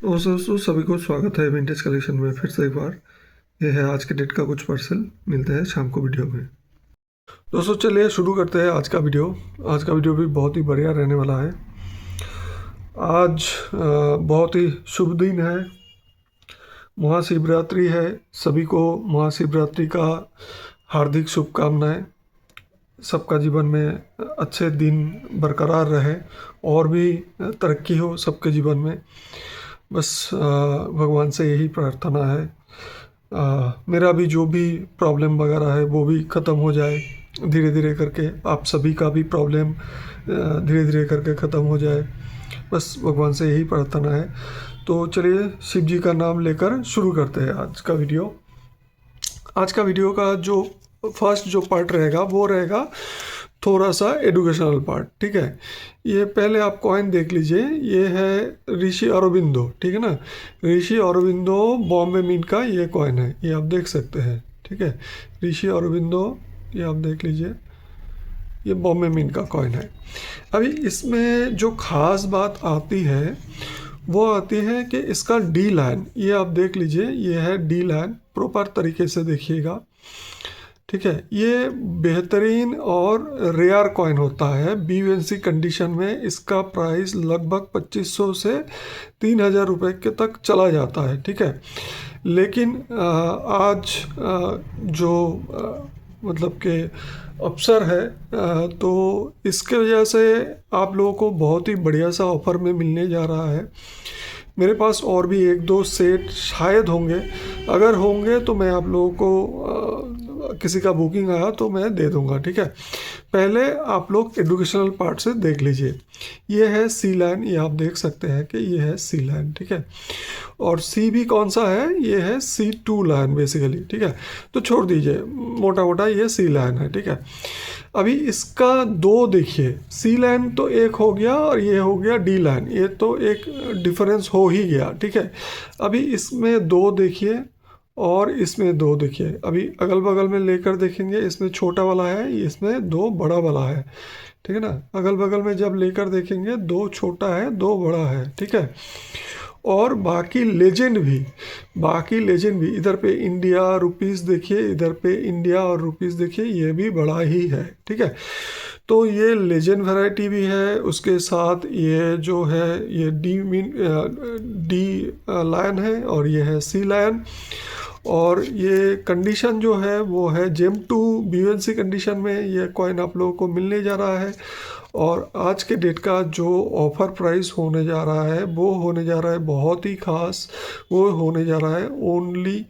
दोस्तों सभी को स्वागत है विंटेज कलेक्शन में फिर से एक बार। ये है आज के डेट का कुछ पार्सल। मिलते हैं शाम को वीडियो में। दोस्तों चलिए शुरू करते हैं आज का वीडियो। आज का वीडियो भी बहुत ही बढ़िया रहने वाला है। आज बहुत ही शुभ दिन है, महाशिवरात्रि है। सभी को महाशिवरात्रि का हार्दिक शुभकामनाएं। सबका जीवन में अच्छे दिन बरकरार रहे और भी तरक्की हो सबके जीवन में। बस भगवान से यही प्रार्थना है। मेरा भी जो भी प्रॉब्लम वगैरह है वो भी ख़त्म हो जाए धीरे धीरे करके। आप सभी का भी प्रॉब्लम धीरे धीरे करके ख़त्म हो जाए, बस भगवान से यही प्रार्थना है। तो चलिए शिव जी का नाम लेकर शुरू करते हैं आज का वीडियो। आज का वीडियो का जो फर्स्ट जो पार्ट रहेगा वो रहेगा थोड़ा सा एडुकेशनल पार्ट, ठीक है। ये पहले आप कॉइन देख लीजिए। ये है ऋषि अरविंदो, ठीक है ना। ऋषि अरविंदो बॉम्बे मिंट का ये कॉइन है, ये आप देख सकते हैं, ठीक है। ऋषि अरविंदो, ये आप देख लीजिए, ये बॉम्बे मिंट का कॉइन है। अभी इसमें जो खास बात आती है वो आती है कि इसका डी लाइन, ये आप देख लीजिए, ये है डी लाइन। प्रॉपर तरीके से देखिएगा, ठीक है। ये बेहतरीन और रेयर कॉइन होता है। BUNC कंडीशन में इसका प्राइस लगभग 2500 से 3000 रुपये के तक चला जाता है, ठीक है। लेकिन आज जो मतलब के अवसर है, तो इसके वजह से आप लोगों को बहुत ही बढ़िया सा ऑफर में मिलने जा रहा है। मेरे पास और भी एक दो सेट शायद होंगे, अगर होंगे तो मैं आप लोगों को किसी का बुकिंग आया तो मैं दे दूंगा, ठीक है। पहले आप लोग एडुकेशनल पार्ट से देख लीजिए। ये है सी लाइन, ये आप देख सकते हैं कि ये है सी लाइन, ठीक है। और सी भी कौन सा है, ये है C2 लाइन बेसिकली, ठीक है। तो छोड़ दीजिए, मोटा मोटा ये सी लाइन है, ठीक है। अभी इसका दो देखिए, सी लाइन तो एक हो गया और ये हो गया डी लाइन, ये तो एक डिफरेंस हो ही गया, ठीक है। अभी इसमें दो देखिए और इसमें दो देखिए। अभी अगल बगल में लेकर देखेंगे, इसमें छोटा वाला है, इसमें दो बड़ा वाला है, ठीक है ना। अगल बगल में जब लेकर देखेंगे, दो छोटा है दो बड़ा है, ठीक है। और बाकी लेजेंड भी, इधर पे इंडिया रुपीस देखिए, इधर पे इंडिया और रुपीस देखिए, ये भी बड़ा ही है, ठीक है। तो ये लेजेंड वैरायटी भी है, उसके साथ ये जो है ये डी लायन है और ये है सी लायन। और ये कंडीशन जो है वो है जेम 2 BUNC कंडीशन में ये कॉइन आप लोगों को मिलने जा रहा है। और आज के डेट का जो ऑफ़र प्राइस होने जा रहा है वो होने जा रहा है बहुत ही खास। वो होने जा रहा है ओनली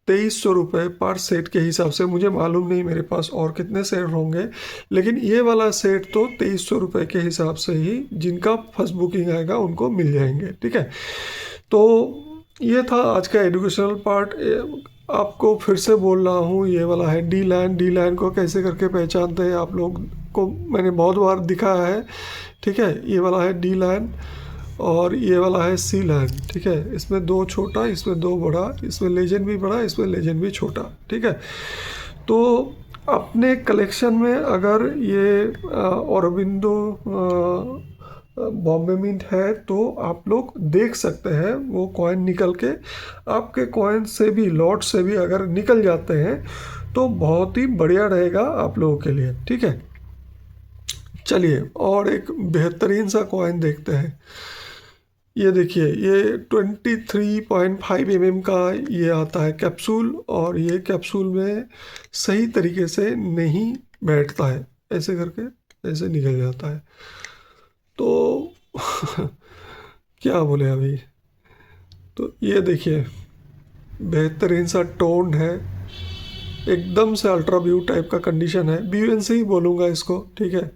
2300 रुपये पर सेट के हिसाब से। मुझे मालूम नहीं मेरे पास और कितने सेट होंगे, लेकिन ये वाला सेट तो 2300 रुपये के हिसाब से ही जिनका फर्स्ट बुकिंग आएगा उनको मिल जाएंगे, ठीक है। तो ये था आज का एजुकेशनल पार्ट। आपको फिर से बोल रहा हूँ, ये वाला है डी लाइन। डी लाइन को कैसे करके पहचानते हैं आप लोग को मैंने बहुत बार दिखाया है, ठीक है। ये वाला है डी लाइन और ये वाला है सी लाइन, ठीक है। इसमें दो छोटा, इसमें दो बड़ा, इसमें लेजेंड भी बड़ा, इसमें लेजेंड भी छोटा, ठीक है। तो अपने कलेक्शन में अगर ये औरबिंदो बॉम्बे मिंट है तो आप लोग देख सकते हैं। वो कॉइन निकल के आपके कॉइन से भी, लॉट से भी अगर निकल जाते हैं तो बहुत ही बढ़िया रहेगा आप लोगों के लिए, ठीक है। चलिए और एक बेहतरीन सा कॉइन देखते हैं। ये देखिए, ये 23.5 mm का ये आता है कैप्सूल, और ये कैप्सूल में सही तरीके से नहीं बैठता है, ऐसे करके ऐसे निकल जाता है। तो क्या बोले अभी। तो ये देखिए, बेहतरीन सा टोन है, एकदम से अल्ट्रा ब्लू टाइप का कंडीशन है। BUNC ही बोलूँगा इसको, ठीक है।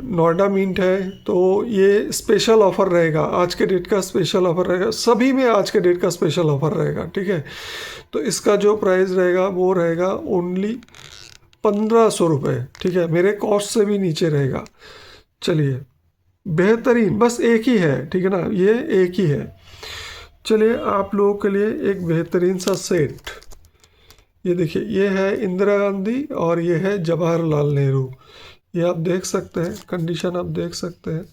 नोएडा मिंट है, तो ये स्पेशल ऑफर रहेगा, आज के डेट का स्पेशल ऑफर रहेगा। सभी में आज के डेट का स्पेशल ऑफर रहेगा, ठीक है। तो इसका जो प्राइस रहेगा वो रहेगा ओनली 1500 रुपये, ठीक है। मेरे कॉस्ट से भी नीचे रहेगा। चलिए, बेहतरीन, बस एक ही है, ठीक है ना, ये एक ही है। चलिए आप लोगों के लिए एक बेहतरीन सा सेट, ये देखिए, ये है इंदिरा गांधी और ये है जवाहरलाल नेहरू। ये आप देख सकते हैं, कंडीशन आप देख सकते हैं।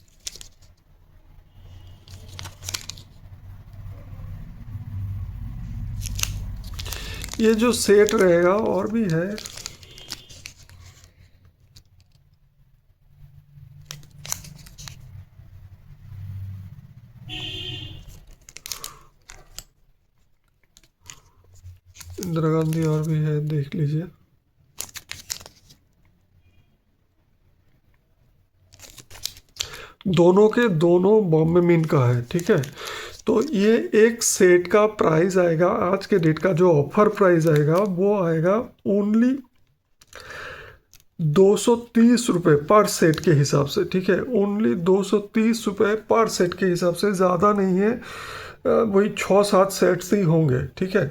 ये जो सेट रहेगा और भी है। इंदिरा गांधी और भी है, देख लीजिए। दोनों के दोनों बॉम्बे मिंट का है, ठीक है। तो ये एक सेट का प्राइस आएगा, आज के डेट का जो ऑफर प्राइस आएगा वो आएगा ओनली 230 रुपये पर सेट के हिसाब से, ठीक है। ओनली 230 रुपये पर सेट के हिसाब से, ज़्यादा नहीं है। वही 6-7 सेट्स ही होंगे, ठीक है।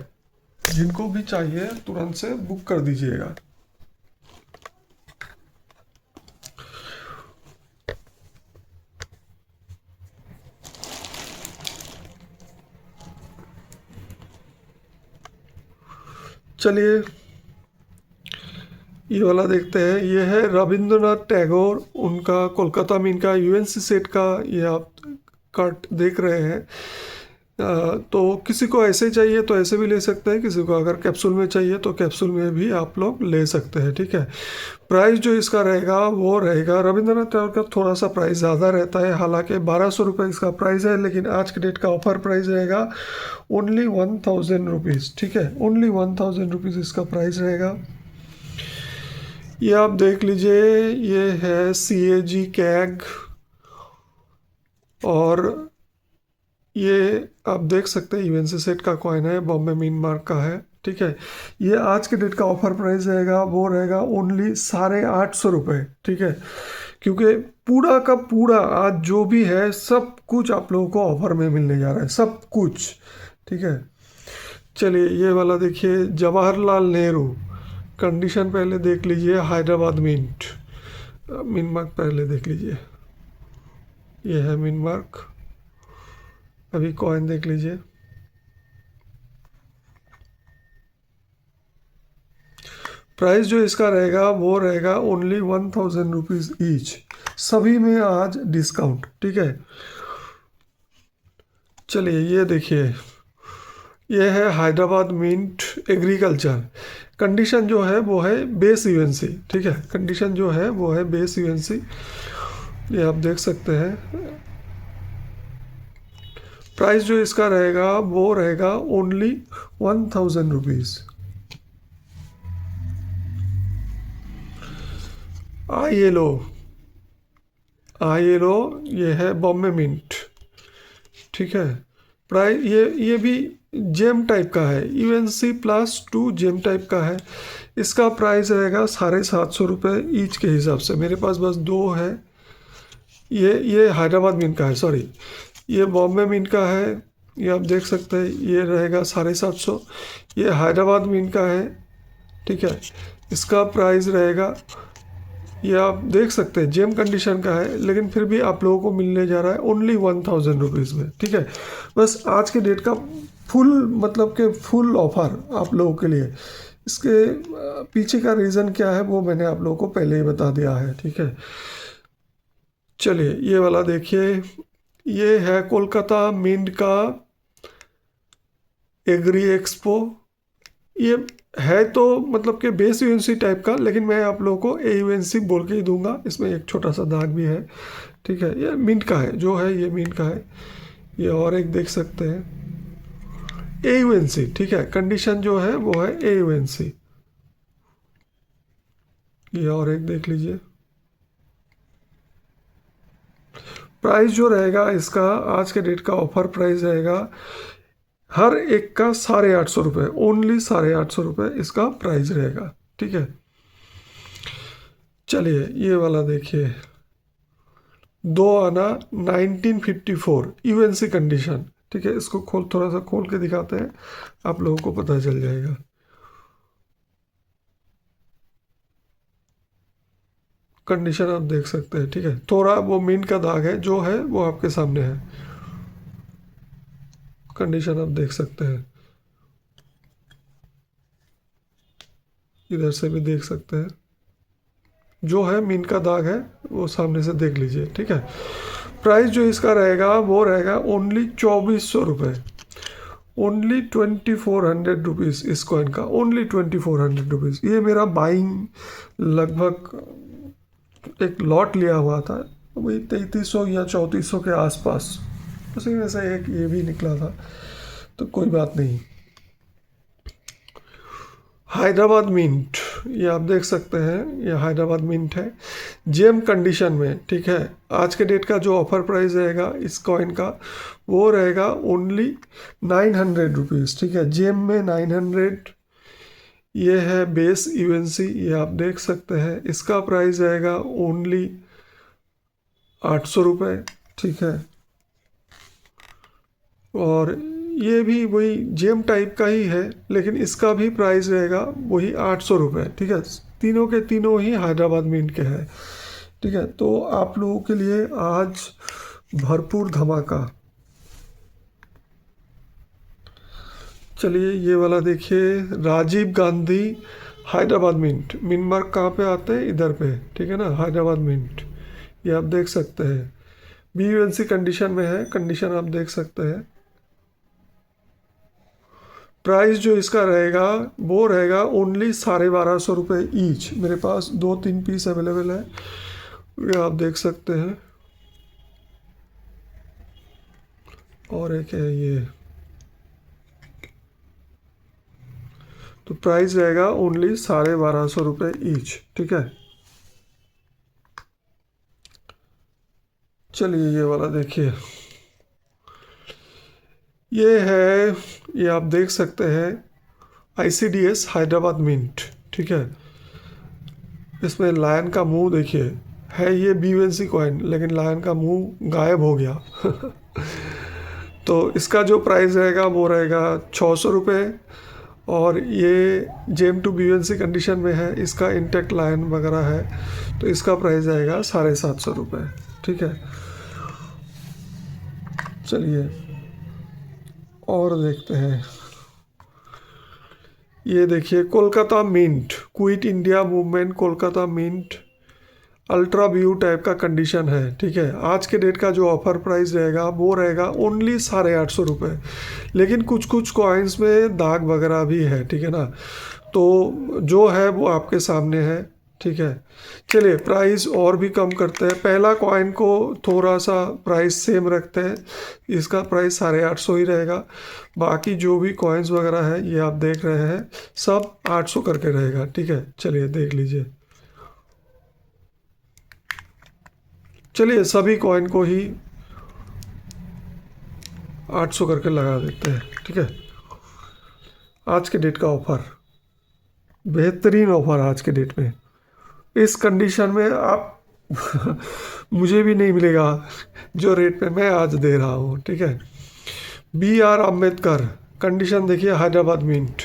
जिनको भी चाहिए तुरंत से बुक कर दीजिएगा। चलिए ये वाला देखते हैं। ये है रविंद्रनाथ टैगोर, उनका कोलकाता में इनका यूएनसी सेट का, ये आप कार्ड देख रहे हैं। तो किसी को ऐसे चाहिए तो ऐसे भी ले सकते हैं, किसी को अगर कैप्सूल में चाहिए तो कैप्सूल में भी आप लोग ले सकते हैं, ठीक है। प्राइस जो इसका रहेगा वो रहेगा, रविंद्रनाथ टैगोर का थोड़ा सा प्राइस ज़्यादा रहता है, हालांकि 1200 रुपये इसका प्राइस है, लेकिन आज के डेट का ऑफर प्राइस रहेगा ओनली 1000 रुपीज़, ठीक है। ओनली 1000 रुपीज़ इसका प्राइस रहेगा। ये आप देख लीजिए, ये है CAG कैग, और ये आप देख सकते हैं यूएनसी सेट का कॉइन है, बॉम्बे मिंट मार्क का है, ठीक है। ये आज के डेट का ऑफर प्राइस रहेगा, वो रहेगा ओनली 850 रुपये, ठीक है। क्योंकि पूरा का पूरा आज जो भी है सब कुछ आप लोगों को ऑफर में मिलने जा रहा है, सब कुछ, ठीक है। चलिए ये वाला देखिए, जवाहरलाल नेहरू, कंडीशन पहले देख लीजिए, हैदराबाद मिंट, मिंट मार्क पहले देख लीजिए। ये है मिंट मार्क, अभी कॉइन देख लीजिए। प्राइस जो इसका रहेगा वो रहेगा ओनली 1000 रुपीज़ ईच, सभी में आज डिस्काउंट, ठीक है। चलिए ये देखिए, ये है हैदराबाद मिंट एग्रीकल्चर, कंडीशन जो है वो है बेस यूएनसी, ठीक है। कंडीशन जो है वो है बेस यूएनसी, ये आप देख सकते हैं। प्राइस जो इसका रहेगा वो रहेगा ओनली 1000 रुपीज़। ILO, ये है बॉम्बे मिंट, ठीक है। प्राइस ये भी जेम टाइप का है, UNC+2 जेम टाइप का है। इसका प्राइस रहेगा 750 रुपये ईच के हिसाब से, मेरे पास बस दो है। ये हैदराबाद मिंट का है, सॉरी, ये बॉम्बे मिंट का है, ये आप देख सकते हैं, ये रहेगा 750। ये हैदराबाद मिंट का है, ठीक है। इसका प्राइस रहेगा, ये आप देख सकते हैं जेम कंडीशन का है, लेकिन फिर भी आप लोगों को मिलने जा रहा है ओनली 1000 रुपीज़ में, ठीक है। बस आज के डेट का फुल, मतलब कि फुल ऑफर आप लोगों के लिए। इसके पीछे का रीज़न क्या है वो मैंने आप लोगों को पहले ही बता दिया है, ठीक है। चलिए ये वाला देखिए, ये है कोलकाता मिंट का एग्री एक्सपो। ये है तो मतलब कि बेस यूएनसी टाइप का, लेकिन मैं आप लोगों को AUNC बोल के ही दूंगा, इसमें एक छोटा सा दाग भी है, ठीक है। ये मिंट का है, जो है ये मिंट का है। ये और एक देख सकते हैं AUNC, ठीक है। कंडीशन जो है वो है AUNC। ये और एक देख लीजिए। प्राइस जो रहेगा इसका, आज के डेट का ऑफर प्राइस रहेगा हर एक का 850 रुपये, ओनली 850 रुपये इसका प्राइस रहेगा, ठीक है। चलिए ये वाला देखिए, 2 आना 1954 UNC कंडीशन, ठीक है। इसको थोड़ा सा खोल के दिखाते हैं, आप लोगों को पता चल जाएगा। कंडीशन आप देख सकते हैं, ठीक है। थोड़ा वो मिंट का दाग है, जो है वो आपके सामने है। कंडीशन आप देख सकते हैं, इधर से भी देख सकते हैं, जो है मिंट का दाग है वो सामने से देख लीजिए, ठीक है। प्राइस जो इसका रहेगा वो रहेगा ओनली 2400 रुपये, ओनली 2400 रुपीज़ इस कॉइन का, ओनली 2400 रुपीज़। ये मेरा बाइंग लगभग एक लॉट लिया हुआ था, वही 3300 या 3400 के आसपास, उसी में से एक ये भी निकला था, तो कोई बात नहीं। हैदराबाद मिंट, ये आप देख सकते हैं, ये हैदराबाद मिंट है जेम कंडीशन में, ठीक है। आज के डेट का जो ऑफर प्राइस रहेगा इस कॉइन का वो रहेगा ओनली 900 रुपीज़, ठीक है। जेम में 900, ये है बेस यूएनसी, ये आप देख सकते हैं। इसका प्राइस रहेगा ओनली 800 रुपये, ठीक है। और ये भी वही जेम टाइप का ही है, लेकिन इसका भी प्राइस रहेगा वही 800 रुपये, ठीक है। तीनों के तीनों ही हैदराबाद मिंट के हैं, ठीक है। तो आप लोगों के लिए आज भरपूर धमाका। चलिए ये वाला देखिए, Rajiv Gandhi Hyderabad mint. Mint mark कहाँ पे आते हैं, इधर पे, ठीक है ना, हैदराबाद मिंट। ये आप देख सकते हैं, BUNC कंडीशन में है, कंडीशन आप देख सकते हैं। प्राइस जो इसका रहेगा वो रहेगा ओनली 1250 रुपये ईच। मेरे पास 2-3 पीस अवेलेबल है, ये आप देख सकते हैं। और एक है ये, तो प्राइस रहेगा ओनली 1250 रुपये ईच, ठीक है। चलिए ये वाला देखिए, ये है, ये आप देख सकते हैं ICDS हैदराबाद मिंट, ठीक है। इसमें लायन का मुंह देखिए, है ये BUNC कॉइन, लेकिन लायन का मुंह गायब हो गया तो इसका जो प्राइस रहेगा वो रहेगा 600 रुपये। और ये जेम टू BUNC कंडीशन में है, इसका इंटेक्ट लायन वगैरह है, तो इसका प्राइस आएगा 750 रुपये, ठीक है। चलिए और देखते हैं, ये देखिए Kolkata mint, quit India movement Kolkata mint, ultra view type का कंडीशन है, ठीक है। आज के डेट का जो ऑफर प्राइस रहेगा वो रहेगा ओनली 850 रुपये, लेकिन कुछ कुछ कॉइन्स में दाग वगैरह भी है, ठीक है ना। तो जो है वो आपके सामने है, ठीक है। चलिए प्राइस और भी कम करते हैं, पहला कॉइन को थोड़ा सा प्राइस सेम रखते हैं, इसका प्राइस 850 ही रहेगा। बाकी जो भी कॉइन्स वगैरह है ये आप देख रहे हैं सब 800 करके रहेगा, ठीक है। चलिए देख लीजिए, चलिए सभी कॉइन को ही 800 करके लगा देते हैं, ठीक है। आज के डेट का ऑफर, बेहतरीन ऑफर आज के डेट में, इस कंडीशन में आप मुझे भी नहीं मिलेगा जो रेट पे मैं आज दे रहा हूँ, ठीक है। BR अम्बेडकर कंडीशन देखिए, हैदराबाद मिंट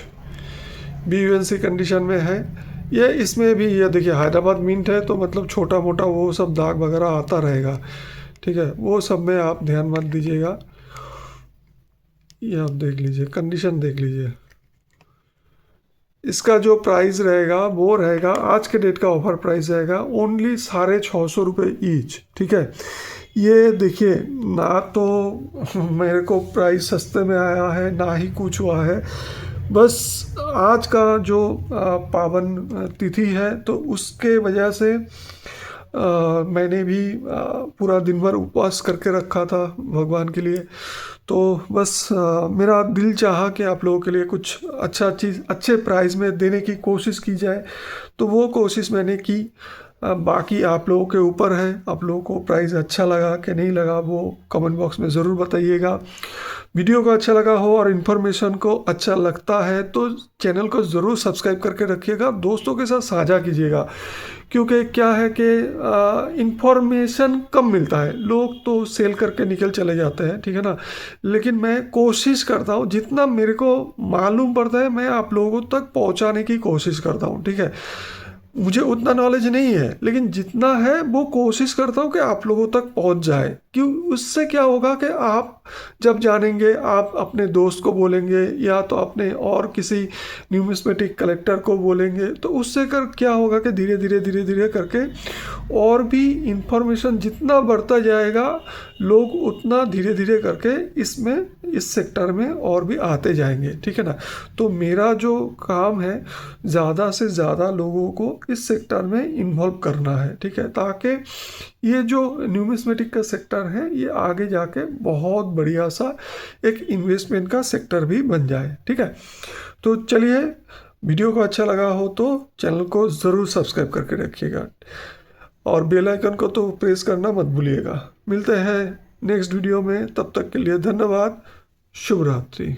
BUNC कंडीशन में है ये। इसमें भी ये देखिए हैदराबाद मिंट है, तो मतलब छोटा मोटा वो सब दाग वगैरह आता रहेगा, ठीक है। वो सब में आप ध्यान मत दीजिएगा, ये आप देख लीजिए, कंडीशन देख लीजिए। इसका जो प्राइस रहेगा वो रहेगा, आज के डेट का ऑफर प्राइस रहेगा ओनली 650 रुपये ईच, ठीक है। ये देखिए, ना तो मेरे को प्राइस सस्ते में आया है ना ही कुछ हुआ है, बस आज का जो पावन तिथि है तो उसके वजह से मैंने भी पूरा दिन भर उपवास करके रखा था भगवान के लिए। तो बस मेरा दिल चाहा कि आप लोगों के लिए कुछ अच्छा चीज़ अच्छे प्राइस में देने की कोशिश की जाए, तो वो कोशिश मैंने की। बाकी आप लोगों के ऊपर है, आप लोगों को प्राइस अच्छा लगा कि नहीं लगा वो कमेंट बॉक्स में ज़रूर बताइएगा। वीडियो को अच्छा लगा हो और इन्फॉर्मेशन को अच्छा लगता है तो चैनल को ज़रूर सब्सक्राइब करके रखिएगा, दोस्तों के साथ साझा कीजिएगा, क्योंकि क्या है कि इन्फॉर्मेशन कम मिलता है, लोग तो सेल करके निकल चले जाते हैं, ठीक है ना। लेकिन मैं कोशिश करता हूँ, जितना मेरे को मालूम पड़ता है मैं आप लोगों तक पहुँचाने की कोशिश करता हूँ, ठीक है। मुझे उतना नॉलेज नहीं है, लेकिन जितना है वो कोशिश करता हूँ कि आप लोगों तक पहुँच जाए, क्यों, उससे क्या होगा कि आप जब जानेंगे आप अपने दोस्त को बोलेंगे या तो अपने और किसी न्यूमिस्मेटिक कलेक्टर को बोलेंगे, तो उससे कर क्या होगा कि धीरे धीरे धीरे धीरे करके और भी इंफॉर्मेशन जितना बढ़ता जाएगा, लोग उतना धीरे धीरे करके इसमें इस सेक्टर में और भी आते जाएंगे, ठीक है ना। तो मेरा जो काम है ज़्यादा से ज़्यादा लोगों को इस सेक्टर में इन्वॉल्व करना है, ठीक है, ताकि ये जो न्यूमिस्मेटिक का सेक्टर है ये आगे जाके बहुत बढ़िया सा एक इन्वेस्टमेंट का सेक्टर भी बन जाए, ठीक है। तो चलिए, वीडियो को अच्छा लगा हो तो चैनल को ज़रूर सब्सक्राइब करके रखिएगा और बेल आइकन को तो प्रेस करना मत भूलिएगा। मिलते हैं नेक्स्ट वीडियो में, तब तक के लिए धन्यवाद। शुभ रात्रि।